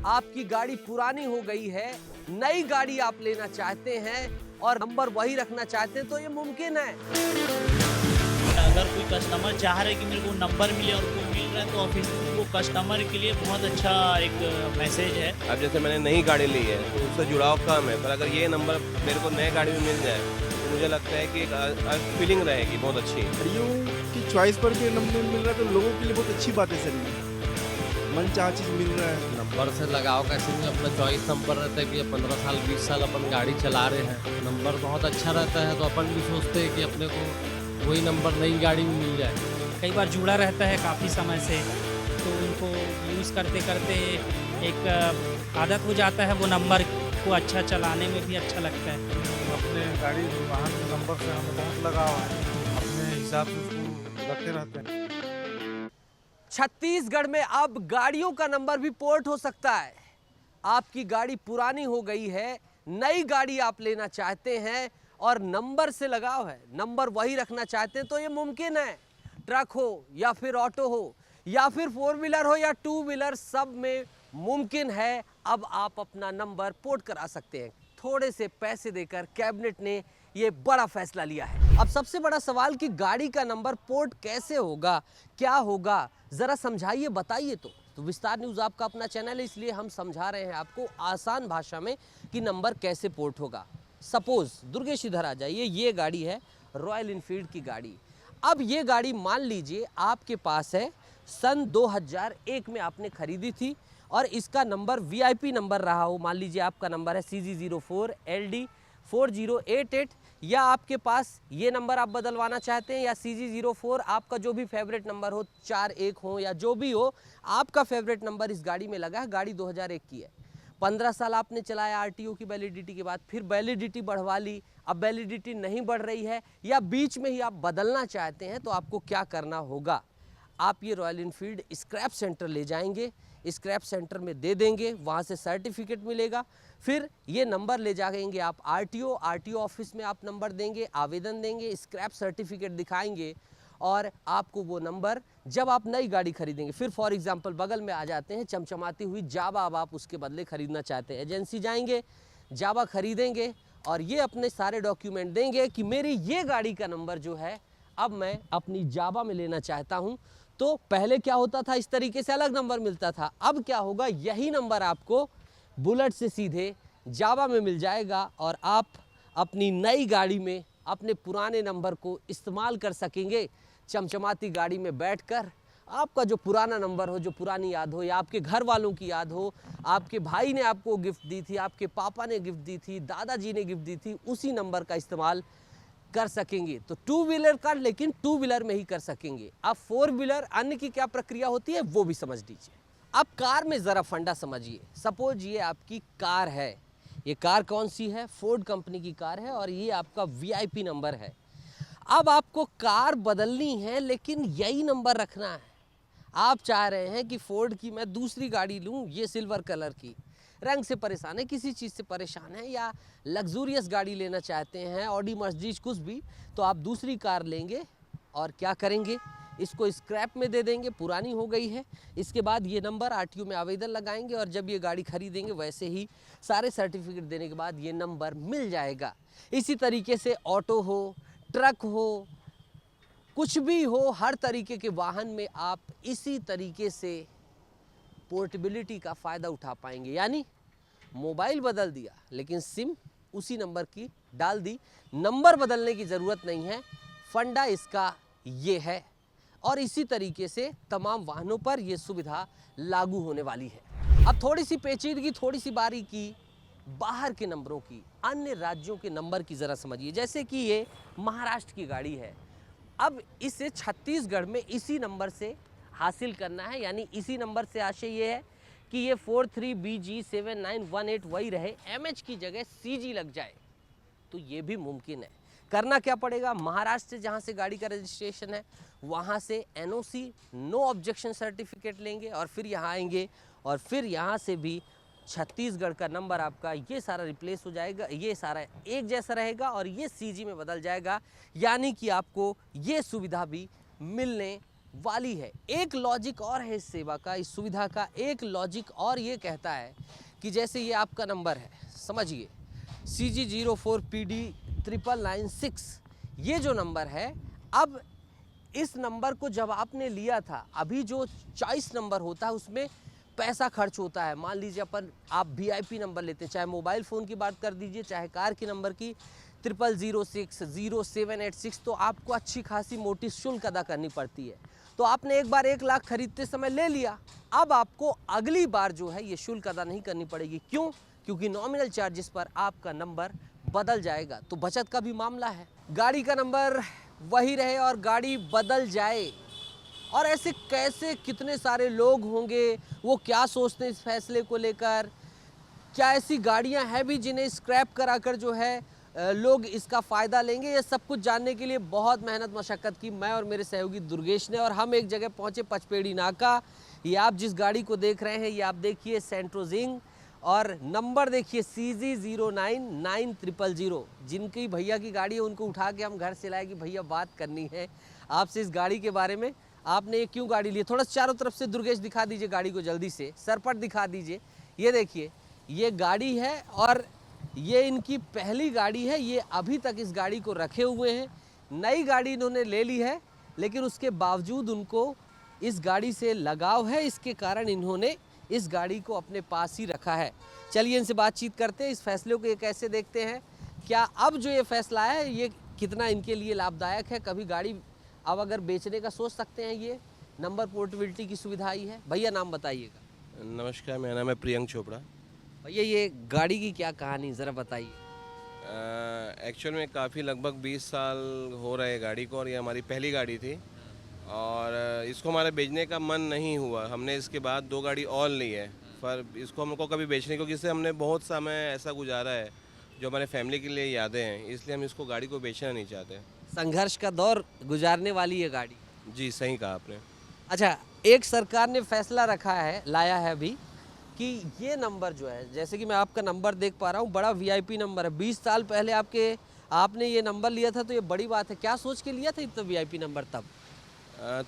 आपकी गाड़ी पुरानी हो गई है, नई गाड़ी आप लेना चाहते हैं और नंबर वही रखना चाहते हैं तो ये मुमकिन है। अगर कोई कस्टमर चाह रहे कि मेरे को नंबर मिले और कोई मिल रहा है तो ऑफिस वो कस्टमर के लिए बहुत अच्छा एक मैसेज है। अब जैसे मैंने नई गाड़ी ली है तो उससे जुड़ाव कम है, पर अगर ये नंबर मेरे को नए गाड़ी में मिल जाए तो मुझे लगता है कि एक फीलिंग रहेगी बहुत अच्छी। गाड़ियों की चॉइस पर भी नंबर मिल रहा है तो लोगों के लिए बहुत अच्छी बात है सर। ये मनचाहा चीज़ मिल रहा है। नंबर से लगाव का इसमें अपना चॉइस नंबर रहता है कि 15 साल 20 साल अपन गाड़ी चला रहे हैं, नंबर बहुत अच्छा रहता है तो अपन भी सोचते हैं कि अपने को वही नंबर नई गाड़ी में मिल जाए। कई बार जुड़ा रहता है काफ़ी समय से, तो उनको यूज़ करते करते एक आदत हो जाता है, वो नंबर को अच्छा चलाने में भी अच्छा लगता है। अपने गाड़ी वाहन के नंबर से हमें बहुत लगाव है, अपने हिसाब से उसको रखते रहते हैं। छत्तीसगढ़ में अब गाड़ियों का नंबर भी पोर्ट हो सकता है। आपकी गाड़ी पुरानी हो गई है, नई गाड़ी आप लेना चाहते हैं और नंबर से लगाव है, नंबर वही रखना चाहते हैं तो ये मुमकिन है। ट्रक हो या फिर ऑटो हो या फिर 4 व्हीलर हो या 2 व्हीलर, सब में मुमकिन है। अब आप अपना नंबर पोर्ट करा सकते हैं। थोड़े से पैसे देकर कैबिनेट ने ये बड़ा फैसला लिया है। अब सबसे बड़ा सवाल कि गाड़ी का नंबर पोर्ट कैसे होगा, क्या होगा, जरा समझाइए, बताइए। तो विस्तार न्यूज़ आपका अपना चैनल है, इसलिए हम समझा रहे हैं आपको आसान भाषा में कि नंबर कैसे पोर्ट होगा। सपोज दुर्गेश इधर आ जाइए, ये गाड़ी है रॉयल इनफील्ड की गाड़ी। अब ये गाड़ी मान लीजिए आपके पास है, सन 2001 में आपने खरीदी थी और इसका नंबर वीआईपी नंबर रहा हो। मान लीजिए आपका नंबर है CG04LD4088 या आपके पास ये नंबर आप बदलवाना चाहते हैं या CG04, आपका जो भी फेवरेट नंबर हो, 41 हो या जो भी हो, आपका फेवरेट नंबर इस गाड़ी में लगा है। गाड़ी 2001 की है, 15 साल आपने चलाया आरटीओ की वैलिडिटी के बाद, फिर वैलिडिटी बढ़वा ली, अब वैलिडिटी नहीं बढ़ रही है या बीच में ही आप बदलना चाहते हैं तो आपको क्या करना होगा? आप ये रॉयल इनफील्ड स्क्रैप सेंटर ले जाएंगे, स्क्रैप सेंटर में दे देंगे, वहाँ से सर्टिफिकेट मिलेगा, फिर ये नंबर ले जाएंगे आप आरटीओ ऑफिस में आप नंबर देंगे, आवेदन देंगे, स्क्रैप सर्टिफिकेट दिखाएंगे और आपको वो नंबर जब आप नई गाड़ी खरीदेंगे, फिर फॉर एग्जांपल बगल में आ जाते हैं चमचमाती हुई जावा, अब आप उसके बदले खरीदना चाहते हैं, एजेंसी जाएंगे, जावा खरीदेंगे और ये अपने सारे डॉक्यूमेंट देंगे कि मेरी ये गाड़ी का नंबर जो है अब मैं अपनी जावा में लेना चाहता हूँ। तो पहले क्या होता था, इस तरीके से अलग नंबर मिलता था। अब क्या होगा, यही नंबर आपको बुलेट से सीधे जावा में मिल जाएगा और आप अपनी नई गाड़ी में अपने पुराने नंबर को इस्तेमाल कर सकेंगे। चमचमाती गाड़ी में बैठकर आपका जो पुराना नंबर हो, जो पुरानी याद हो या आपके घर वालों की याद हो, आपके भाई ने आपको गिफ्ट दी थी, आपके पापा ने गिफ्ट दी थी, दादाजी ने गिफ्ट दी थी, उसी नंबर का इस्तेमाल कर सकेंगे। तो 2 व्हीलर का, लेकिन 2 व्हीलर में ही कर सकेंगे। अब 4 व्हीलर अन्य की क्या प्रक्रिया होती है वो भी समझ लीजिए। अब कार में ज़रा फंडा समझिए। सपोज ये आपकी कार है, ये कार कौन सी है, फोर्ड कंपनी की कार है और ये आपका वीआईपी नंबर है। अब आपको कार बदलनी है लेकिन यही नंबर रखना है। आप चाह रहे हैं कि फोर्ड की मैं दूसरी गाड़ी लूँ, ये सिल्वर कलर की, रंग से परेशान है, किसी चीज़ से परेशान है या लग्जूरियस गाड़ी लेना चाहते हैं, ऑडी मर्सिडीज कुछ भी, तो आप दूसरी कार लेंगे और क्या करेंगे, इसको स्क्रैप में दे देंगे, पुरानी हो गई है। इसके बाद ये नंबर आरटीओ में आवेदन लगाएंगे और जब ये गाड़ी खरीदेंगे वैसे ही सारे सर्टिफिकेट देने के बाद ये नंबर मिल जाएगा। इसी तरीके से ऑटो हो, ट्रक हो, कुछ भी हो, हर तरीके के वाहन में आप इसी तरीके से पोर्टेबिलिटी का फ़ायदा उठा पाएंगे। यानी मोबाइल बदल दिया लेकिन सिम उसी नंबर की डाल दी, नंबर बदलने की ज़रूरत नहीं है। फंडा इसका ये है और इसी तरीके से तमाम वाहनों पर यह सुविधा लागू होने वाली है। अब थोड़ी सी पेचीदगी, थोड़ी सी बारीकी बाहर के नंबरों की, अन्य राज्यों के नंबर की ज़रा समझिए। जैसे कि ये महाराष्ट्र की गाड़ी है, अब इसे छत्तीसगढ़ में इसी नंबर से हासिल करना है, यानी इसी नंबर से आशय ये है कि ये 43BG7918 वही रहे, MH की जगह CG लग जाए, तो ये भी मुमकिन है। करना क्या पड़ेगा, महाराष्ट्र से जहाँ से गाड़ी का रजिस्ट्रेशन है वहाँ से NOC नो ऑब्जेक्शन सर्टिफिकेट लेंगे और फिर यहाँ आएंगे और फिर यहाँ से भी छत्तीसगढ़ का नंबर आपका ये सारा रिप्लेस हो जाएगा, ये सारा एक जैसा रहेगा और ये CG में बदल जाएगा। यानी कि आपको ये सुविधा भी मिलने वाली है। एक लॉजिक और है इस सेवा का, इस सुविधा का एक लॉजिक और ये कहता है कि जैसे ये आपका नंबर है, समझिए CG04PD9996, ये जो नंबर है, अब इस नंबर को जब आपने लिया था, अभी जो चॉइस नंबर होता है उसमें पैसा खर्च होता है। मान लीजिए आप VIP नंबर लेते हैं, चाहे मोबाइल फ़ोन की बात कर दीजिए, चाहे कार के नंबर की 0006, 0786, तो आपको अच्छी खासी मोटी शुल्क अदा करनी पड़ती है। तो आपने एक बार 1 लाख खरीदते समय ले लिया, अब आपको अगली बार जो है ये शुल्क अदा नहीं करनी पड़ेगी। क्यों? क्योंकि नॉमिनल चार्जेस पर आपका नंबर बदल जाएगा। तो बचत का भी मामला है, गाड़ी का नंबर वही रहे और गाड़ी बदल जाए। और ऐसे कैसे कितने सारे लोग होंगे, वो क्या सोचते हैं इस फैसले को लेकर? क्या ऐसी गाड़ियां हैं भी जिन्हें स्क्रैप कराकर जो है लोग इसका फ़ायदा लेंगे? ये सब कुछ जानने के लिए बहुत मेहनत मशक्क़त की मैं और मेरे सहयोगी दुर्गेश ने, और हम एक जगह पहुंचे, पचपेड़ी नाका। ये आप जिस गाड़ी को देख रहे हैं, ये आप देखिए सेंट्रोजिंग, और नंबर देखिए CG099000। जिनकी भैया की गाड़ी है उनको उठा के हम घर से लाए कि भैया बात करनी है आपसे इस गाड़ी के बारे में। आपने ये क्यों गाड़ी ली? थोड़ा चारों तरफ से दुर्गेश दिखा दीजिए गाड़ी को, जल्दी से सरपट दिखा दीजिए। ये देखिए, ये गाड़ी है और ये इनकी पहली गाड़ी है। ये अभी तक इस गाड़ी को रखे हुए हैं। नई गाड़ी इन्होंने ले ली है, लेकिन उसके बावजूद उनको इस गाड़ी से लगाव है, इसके कारण इन्होंने इस गाड़ी को अपने पास ही रखा है। चलिए इनसे बातचीत करते हैं, इस फैसले को ये कैसे देखते हैं, क्या अब जो ये फैसला है ये कितना इनके लिए लाभदायक है? कभी गाड़ी अब अगर बेचने का सोच सकते हैं? ये नंबर पोर्टेबिलिटी की सुविधा आई है। भैया नाम बताइएगा। नमस्कार, मेरा नाम है प्रियंक चोपड़ा। भैया ये गाड़ी की क्या कहानी, ज़रा बताइए। एक्चुअल में काफ़ी लगभग 20 साल हो रहे गाड़ी को, और ये हमारी पहली गाड़ी थी, और इसको हमारा बेचने का मन नहीं हुआ। हमने इसके बाद 2 गाड़ी और ली है, पर इसको हमको कभी बेचने को, इससे हमने बहुत समय ऐसा गुजारा है जो हमारे फैमिली के लिए यादें हैं, इसलिए हम इसको गाड़ी को बेचना नहीं चाहते। संघर्ष का दौर गुजारने वाली ये गाड़ी। जी, सही कहा आपने। अच्छा, एक सरकार ने फैसला रखा है, लाया है अभी, कि ये नंबर जो है, जैसे कि मैं आपका नंबर देख पा रहा हूँ, बड़ा VIP नंबर है। 20 साल पहले आपने ये नंबर लिया था, तो ये बड़ी बात है। क्या सोच के लिया था इतना VIP नंबर तब?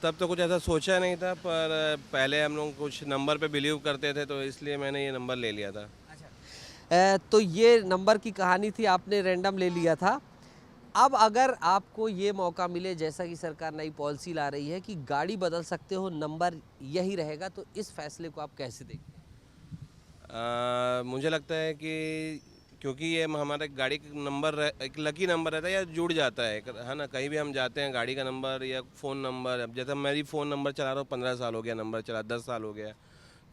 तब तो कुछ ऐसा सोचा नहीं था, पर पहले हम लोग कुछ नंबर पे बिलीव करते थे, तो इसलिए मैंने ये नंबर ले लिया था। अच्छा, तो ये नंबर की कहानी थी, आपने रैंडम ले लिया था। अब अगर आपको ये मौका मिले, जैसा कि सरकार नई पॉलिसी ला रही है कि गाड़ी बदल सकते हो, नंबर यही रहेगा, तो इस फैसले को आप कैसे देखते हैं? मुझे लगता है कि क्योंकि ये हमारे गाड़ी का नंबर एक लकी नंबर रहता है, या जुड़ जाता है ना। कहीं भी हम जाते हैं, गाड़ी का नंबर या फ़ोन नंबर, अब जैसे मेरी फ़ोन नंबर चला रहा हूँ, 15 साल हो गया नंबर चला, 10 साल हो गया,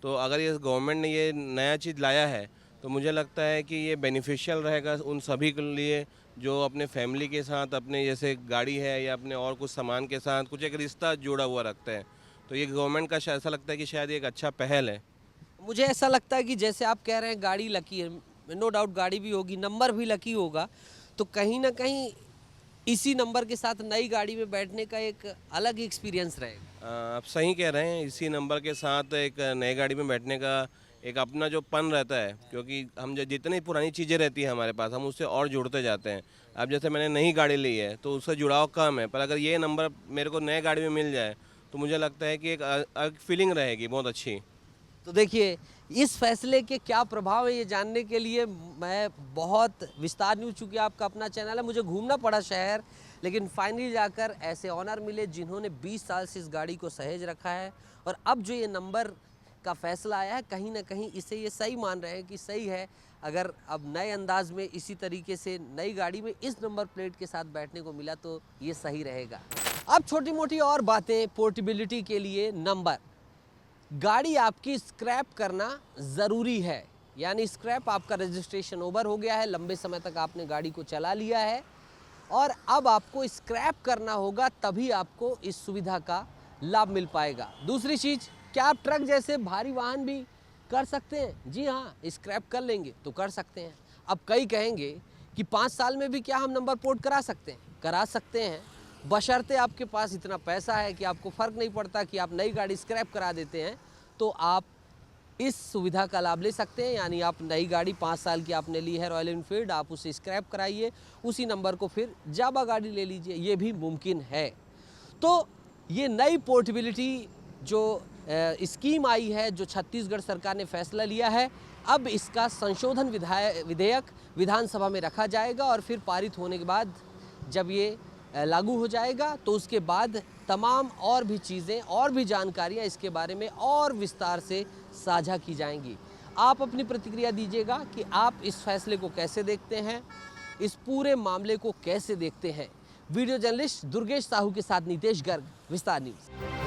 तो अगर ये गवर्नमेंट ने ये नया चीज़ लाया है, तो मुझे लगता है कि ये बेनिफिशियल रहेगा उन सभी के लिए जो अपने फैमिली के साथ, अपने जैसे गाड़ी है या अपने और कुछ सामान के साथ कुछ एक रिश्ता जुड़ा हुआ रखते हैं। तो ये गवर्नमेंट का ऐसा लगता है कि शायद ये एक अच्छा पहल है। मुझे ऐसा लगता है कि जैसे आप कह रहे हैं गाड़ी लकी है, नो डाउट गाड़ी भी होगी, नंबर भी लकी होगा, तो कहीं ना कहीं इसी नंबर के साथ नई गाड़ी में बैठने का एक अलग ही एक्सपीरियंस रहेगा। आप सही कह रहे हैं, इसी नंबर के साथ एक नई गाड़ी में बैठने का एक अपना जो पन रहता है, क्योंकि हम जो जितनी पुरानी चीज़ें रहती हैं हमारे पास, हम उससे और जुड़ते जाते हैं। अब जैसे मैंने नई गाड़ी ली है तो उससे जुड़ाव कम है, पर अगर ये नंबर मेरे को नए गाड़ी में मिल जाए तो मुझे लगता है कि एक अलग फीलिंग रहेगी बहुत अच्छी। तो देखिए, इस फैसले के क्या प्रभाव है, ये जानने के लिए मैं बहुत विस्तार न्यूज़, चूँकि आपका अपना चैनल है, मुझे घूमना पड़ा शहर, लेकिन फाइनली जाकर ऐसे ऑनर मिले जिन्होंने 20 साल से इस गाड़ी को सहेज रखा है, और अब जो ये नंबर का फैसला आया है, कहीं ना कहीं इसे ये सही मान रहे हैं कि सही है, अगर अब नए अंदाज में इसी तरीके से नई गाड़ी में इस नंबर प्लेट के साथ बैठने को मिला तो ये सही रहेगा। अब छोटी मोटी और बातें पोर्टेबिलिटी के लिए। नंबर, गाड़ी आपकी स्क्रैप करना ज़रूरी है, यानी स्क्रैप आपका रजिस्ट्रेशन ओवर हो गया है, लंबे समय तक आपने गाड़ी को चला लिया है और अब आपको स्क्रैप करना होगा, तभी आपको इस सुविधा का लाभ मिल पाएगा। दूसरी चीज़, क्या आप ट्रक जैसे भारी वाहन भी कर सकते हैं? जी हाँ, स्क्रैप कर लेंगे तो कर सकते हैं। अब कई कहेंगे कि 5 साल में भी क्या हम नंबर पोर्ट करा सकते हैं? करा सकते हैं, बशर्ते आपके पास इतना पैसा है कि आपको फ़र्क नहीं पड़ता कि आप नई गाड़ी स्क्रैप करा देते हैं, तो आप इस सुविधा का लाभ ले सकते हैं। यानी आप नई गाड़ी 5 साल की आपने ली है रॉयल एनफील्ड, आप उसे स्क्रैप कराइए, उसी नंबर को फिर जाबा गाड़ी ले लीजिए, ये भी मुमकिन है। तो ये नई पोर्टेबिलिटी जो स्कीम आई है, जो छत्तीसगढ़ सरकार ने फैसला लिया है, अब इसका संशोधन विधेयक विधानसभा में रखा जाएगा और फिर पारित होने के बाद जब ये लागू हो जाएगा तो उसके बाद तमाम और भी चीज़ें और भी जानकारियाँ इसके बारे में और विस्तार से साझा की जाएंगी। आप अपनी प्रतिक्रिया दीजिएगा कि आप इस फैसले को कैसे देखते हैं, इस पूरे मामले को कैसे देखते हैं। वीडियो जर्नलिस्ट दुर्गेश साहू के साथ नितेश गर्ग, विस्तार न्यूज़।